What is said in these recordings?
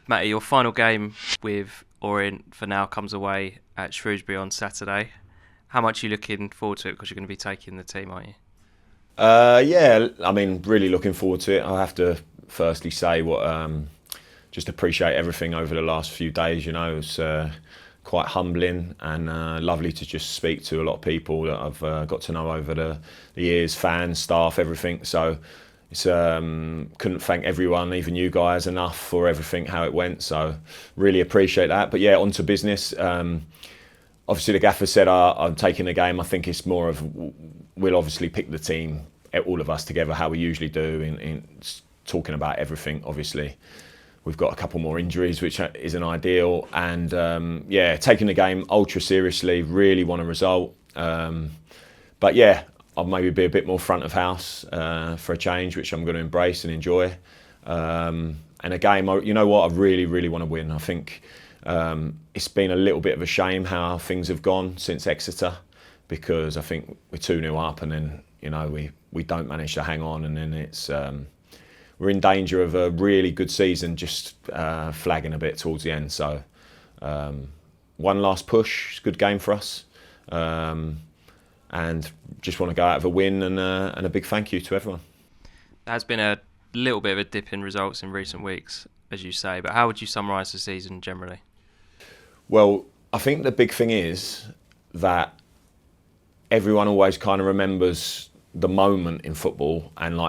Matty, your final game with Orient for now comes away at Shrewsbury on Saturday. How much are you looking forward to it? Because you're going to be taking the team, aren't you? Yeah, I mean, really looking forward to it. I have to firstly say just appreciate everything over the last few days. It's quite humbling and lovely to just speak to a lot of people that I've got to know over the years, fans, staff, everything. So it's couldn't thank everyone, even you guys, enough for everything, how it went. So really appreciate that. But yeah, on to business. Obviously, the gaffer said I'm taking the game. I think it's more of we'll obviously pick the team, all of us together, how we usually do in talking about everything. Obviously, we've got a couple more injuries, which isn't ideal, and yeah, taking the game ultra seriously. Really want a result, but yeah, I'll maybe be a bit more front of house for a change, which I'm going to embrace and enjoy. And a game, you know what, I really, really want to win. I think it's been a little bit of a shame how things have gone since Exeter, because I think we're 2-0 up and then we don't manage to hang on, and then it's we're in danger of a really good season just flagging a bit towards the end. So one last push, it's a good game for us, and just want to go out of a win and a big thank you to everyone. There has been a little bit of a dip in results in recent weeks, as you say, but how would you summarise the season generally? Well, I think the big thing is that everyone always kind of remembers the moment in football, and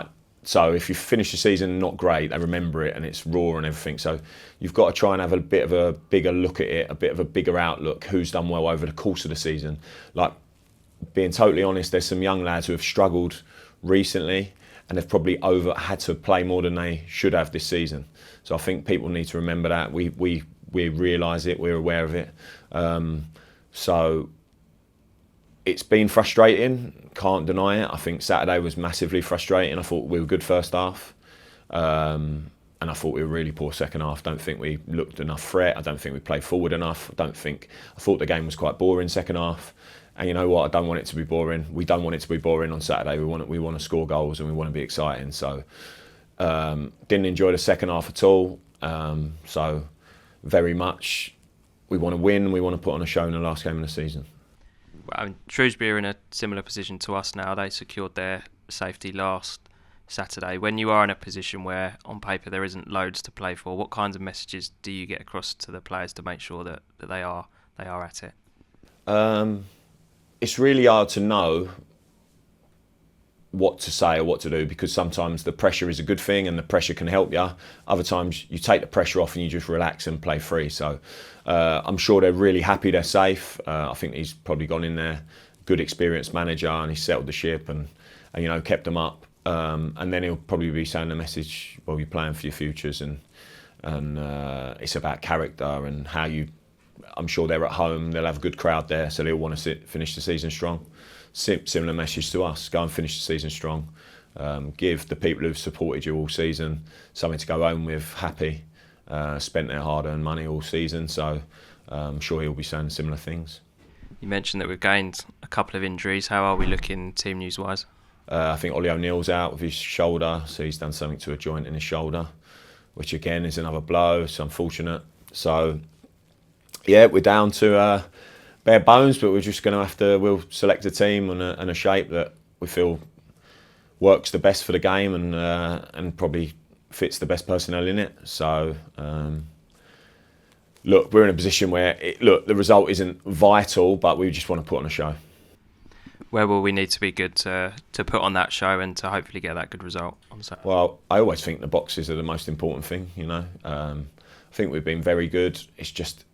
so if you finish the season not great, they remember it and it's raw and everything. So you've got to try and have a bit of a bigger look at it, a bit of a bigger outlook, who's done well over the course of the season. Like, being totally honest, there's some young lads who have struggled recently and they've probably had to play more than they should have this season. So I think people need to remember that. We realise it, we're aware of it. So it's been frustrating, can't deny it. I think Saturday was massively frustrating. I thought we were good first half, and I thought we were really poor second half. Don't think we looked enough threat. I don't think we played forward enough. I thought the game was quite boring second half. And you know what? I don't want it to be boring. We don't want it to be boring on Saturday. We want to score goals and we want to be exciting. So didn't enjoy the second half at all. So very much we want to win. We want to put on a show in the last game of the season. I mean, Shrewsbury are in a similar position to us now. They secured their safety last Saturday. When you are in a position where on paper there isn't loads to play for, what kinds of messages do you get across to the players to make sure that they are at it? It's really hard to know what to say or what to do, because sometimes the pressure is a good thing and the pressure can help you. Other times you take the pressure off and you just relax and play free. So I'm sure they're really happy they're safe. I think he's probably gone in there, good experienced manager, and he settled the ship and kept them up. And then he'll probably be saying the message, well, you're playing for your futures, and it's about character and how you. I'm sure they're at home, they'll have a good crowd there, so they'll want to finish the season strong. Similar message to us, go and finish the season strong. Give the people who've supported you all season something to go home with, happy, spent their hard-earned money all season, so I'm sure he'll be saying similar things. You mentioned that we've gained a couple of injuries. How are we looking team news-wise? I think Ollie O'Neill's out with his shoulder, so he's done something to a joint in his shoulder, which again is another blow, it's unfortunate. So yeah, we're down to bare bones, but we're just going to we'll select a team and a shape that we feel works the best for the game and probably fits the best personnel in it. So, look, we're in a position where, the result isn't vital, but we just want to put on a show. Where will we need to be good to put on that show and to hopefully get that good result on Saturday? Well, I always think the boxes are the most important thing, I think we've been very good. It's just,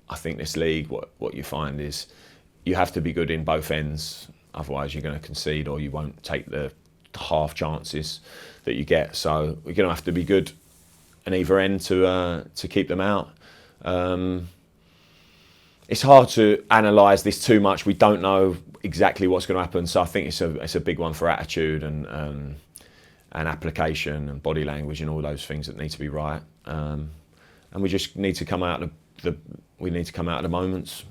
I think this league, what you find is you have to be good in both ends. Otherwise, you're going to concede or you won't take the half chances that you get. So we're going to have to be good in either end to keep them out. It's hard to analyse this too much. We don't know exactly what's going to happen. So I think it's a big one for attitude and application and body language and all those things that need to be right. And we just need to come out of the moments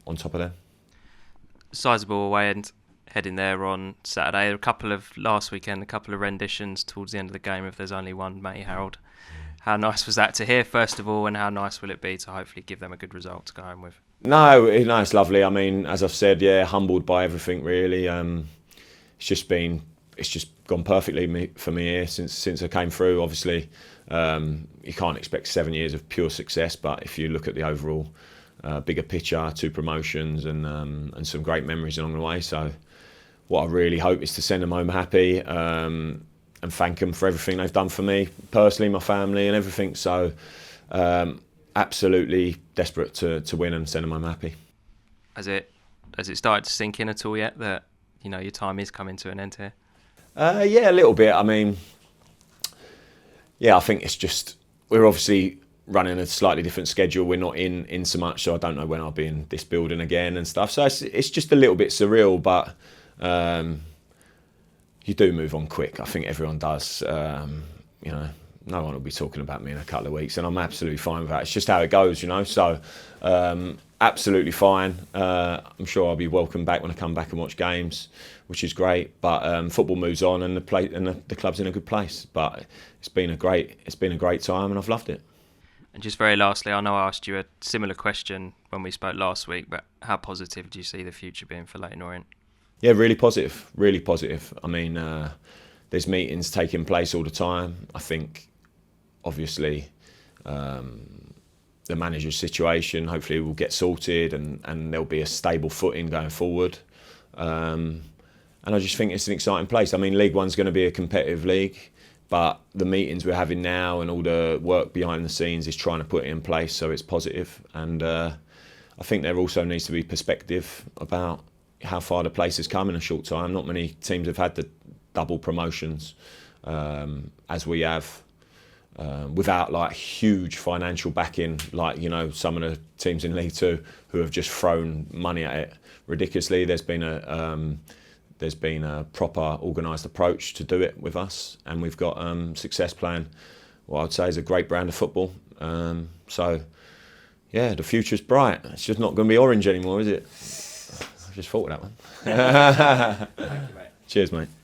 on top of them. Sizable away end heading there on Saturday. A couple of renditions towards the end of the game, if there's only one, Matty Harrold. How nice was that to hear, first of all, and how nice will it be to hopefully give them a good result to go home with? No, it's lovely. I mean, as I've said, yeah, humbled by everything really. It's just gone perfectly for me here since I came through. Obviously, you can't expect 7 years of pure success, but if you look at the overall bigger picture, 2 promotions and some great memories along the way. So, what I really hope is to send them home happy. And thank them for everything they've done for me personally, my family, and everything. So, absolutely desperate to win and send them home happy. Has it started to sink in at all yet that your time is coming to an end here? Yeah, a little bit. I mean, yeah, I think it's just we're obviously running a slightly different schedule. We're not in so much, so I don't know when I'll be in this building again and stuff. So it's just a little bit surreal, but. You do move on quick. I think everyone does. No one will be talking about me in a couple of weeks, and I'm absolutely fine with that. It's just how it goes, So, absolutely fine. I'm sure I'll be welcome back when I come back and watch games, which is great. But football moves on, and the club's in a good place. But it's been a great time, and I've loved it. And just very lastly, I know I asked you a similar question when we spoke last week, but how positive do you see the future being for Leyton Orient? Yeah, really positive, really positive. I mean, there's meetings taking place all the time. I think, obviously, the manager's situation hopefully will get sorted and there'll be a stable footing going forward. And I just think it's an exciting place. I mean, League One's going to be a competitive league, but the meetings we're having now and all the work behind the scenes is trying to put it in place so it's positive. And I think there also needs to be perspective about how far the place has come in a short time. Not many teams have had the double promotions as we have, without like huge financial backing, like some of the teams in League Two who have just thrown money at it ridiculously. There's been a proper organised approach to do it with us, and we've got Success Plan. What I'd say is a great brand of football. So yeah, the future's bright. It's just not going to be orange anymore, is it? I just thought of that one. Thank you, mate. Cheers, mate.